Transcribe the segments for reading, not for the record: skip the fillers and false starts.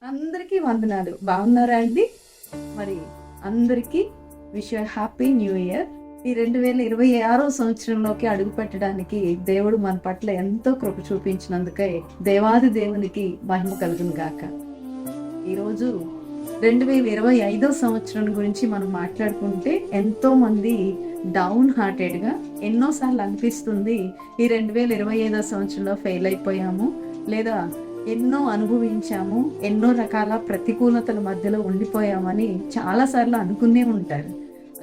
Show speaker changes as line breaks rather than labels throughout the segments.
అందరికీ వందనాలు. బాగున్నారా అండి? మరి అందరికీ హ్యాపీ న్యూ ఇయర్. ఈ 2026 సంవత్సరంలోకి అడుగు పెట్టడానికి దేవుడు మన పట్ల ఎంతో కృప చూపించినందుకే దేవాది దేవునికి మహిమ కలుగును గాక. ఈరోజు 2025 సంవత్సరం గురించి మనం మాట్లాడుకుంటే ఎంతో మంది డౌన్ హార్టెడ్గా ఎన్నోసార్లు అనిపిస్తుంది ఈ 2025 సంవత్సరంలో ఫెయిల్ అయిపోయాము, లేదా ఎన్నో అనుభవించాము, ఎన్నో రకాల ప్రతికూలతల మధ్యలో ఉండిపోయామని చాలాసార్లు అనుకునే ఉంటారు.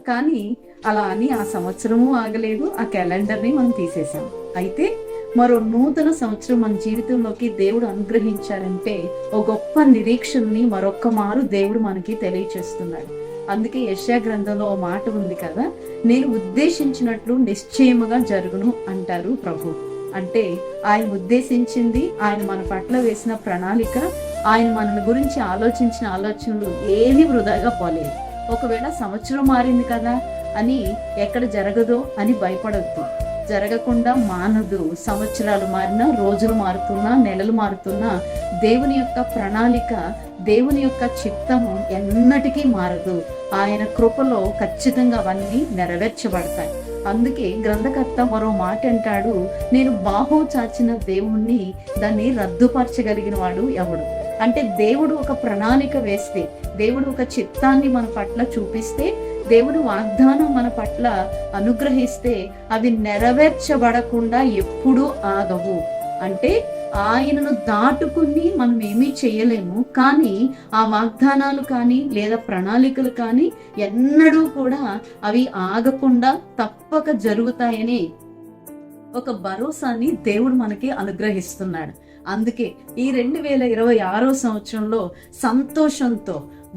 కానీ అలా అని ఆ సంవత్సరము ఆగలేదు, ఆ క్యాలెండర్ని మనం తీసేసాం. అయితే మరో నూతన సంవత్సరం మన జీవితంలోకి దేవుడు అనుగ్రహించారంటే ఒక గొప్ప నిరీక్షణని మరొక్క మారు దేవుడు మనకి తెలియచేస్తున్నాడు. అందుకే యెషయా గ్రంథంలో ఓ మాట ఉంది కదా, నేను ఉద్దేశించినట్లు నిశ్చయముగా జరుగును అంటారు ప్రభు. అంటే ఆయన ఉద్దేశించింది, ఆయన మన పట్ల వేసిన ప్రణాళిక, ఆయన మన గురించి ఆలోచించిన ఆలోచనలు ఏది వృధాగా పోలేదు. ఒకవేళ సంవత్సరం మారింది కదా అని ఎక్కడ జరగదో అని భయపడద్దు. జరగకుండా మానదు. సంవత్సరాలు మారినా, రోజులు మారుతున్నా, నెలలు మారుతున్నా దేవుని యొక్క ప్రణాళిక, దేవుని యొక్క చిత్తము ఎన్నటికీ మారదు. ఆయన కృపలో ఖచ్చితంగా అవన్నీ నెరవేర్చబడతాయి. అందుకే గ్రంథకర్త మరో మాట అంటాడు, నేను బాహు చాచిన దేవుణ్ణి దాన్ని రద్దుపరచగలిగిన వాడు ఎవడు. అంటే దేవుడు ఒక ప్రణాళిక వేస్తే, దేవుడు ఒక చిత్తాన్ని మన పట్ల చూపిస్తే, దేవుడు వాగ్దానం మన పట్ల అనుగ్రహిస్తే అవి నెరవేర్చబడకుండా ఎప్పుడూ ఆగవు. అంటే ఆయనను దాటుకుని మనం ఏమీ చేయలేము, కానీ ఆ వాగ్దానాలు కానీ లేదా ప్రణాళికలు కానీ ఎన్నడూ కూడా అవి ఆగకుండా తప్పక జరుగుతాయని ఒక భరోసాని దేవుడు మనకి అనుగ్రహిస్తున్నాడు. అందుకే ఈ 2026 సంవత్సరంలో సంతోషంతో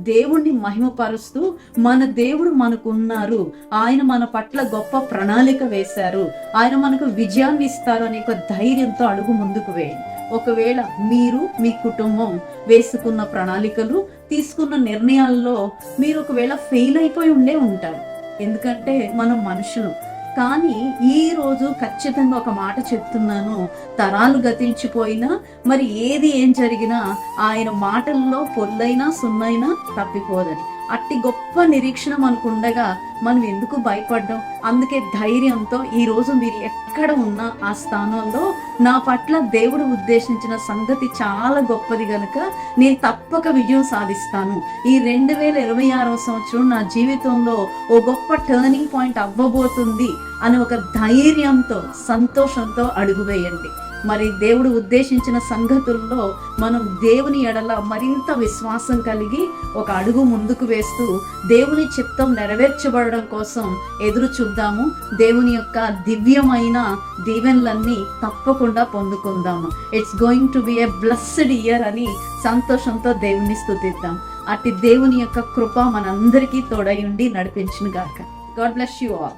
దేవుణ్ణి మహిమపరుస్తూ మన దేవుడు మనకున్నారు, ఆయన మన పట్ల గొప్ప ప్రణాళిక వేశారు, ఆయన మనకు విజయాన్ని ఇస్తారు అనే ఒక ధైర్యంతో అడుగు ముందుకు వేయండి. ఒకవేళ మీరు మీ కుటుంబం వేసుకున్న ప్రణాళికలు, తీసుకున్న నిర్ణయాల్లో మీరు ఒకవేళ ఫెయిల్ అయిపోయి ఉంటారు. ఎందుకంటే మనం మనుషులు. కానీ ఈ రోజు ఖచ్చితంగా ఒక మాట చెప్తున్నాను, తరాలు గతించిపోయినా మరి ఏం జరిగినా ఆయన మాటల్లో పొల్లైనా సున్నైనా తప్పిపోదని. అట్టి గొప్ప నిరీక్షణ మనకు ఉండగా మనం ఎందుకు భయపడ్డాం? అందుకే ధైర్యంతో ఈ రోజు మీరు ఎక్కడ ఉన్నా ఆ స్థానంలో నా పట్ల దేవుడు ఉద్దేశించిన సంగతి చాలా గొప్పది గనుక నేను తప్పక విజయం సాధిస్తాను, ఈ 2026 సంవత్సరం నా జీవితంలో ఓ గొప్ప టర్నింగ్ పాయింట్ అవ్వబోతుంది అని ఒక ధైర్యంతో, సంతోషంతో అడుగు వేయండి. మరి దేవుడు ఉద్దేశించిన సంగతుల్లో మనం దేవుని ఎడల మరింత విశ్వాసం కలిగి ఒక అడుగు ముందుకు వేస్తూ దేవుని చిత్తం నెరవేర్చబడడం కోసం ఎదురు చూద్దాము. దేవుని యొక్క దివ్యమైన దీవెనలన్నీ తప్పకుండా పొందుకుందాము. It's going to be a blessed year అని సంతోషంతో దేవుని స్తుతిద్దాం. అట్టి దేవుని యొక్క కృప మనందరికీ తోడై ఉండి నడిపించును గాక. God bless you all.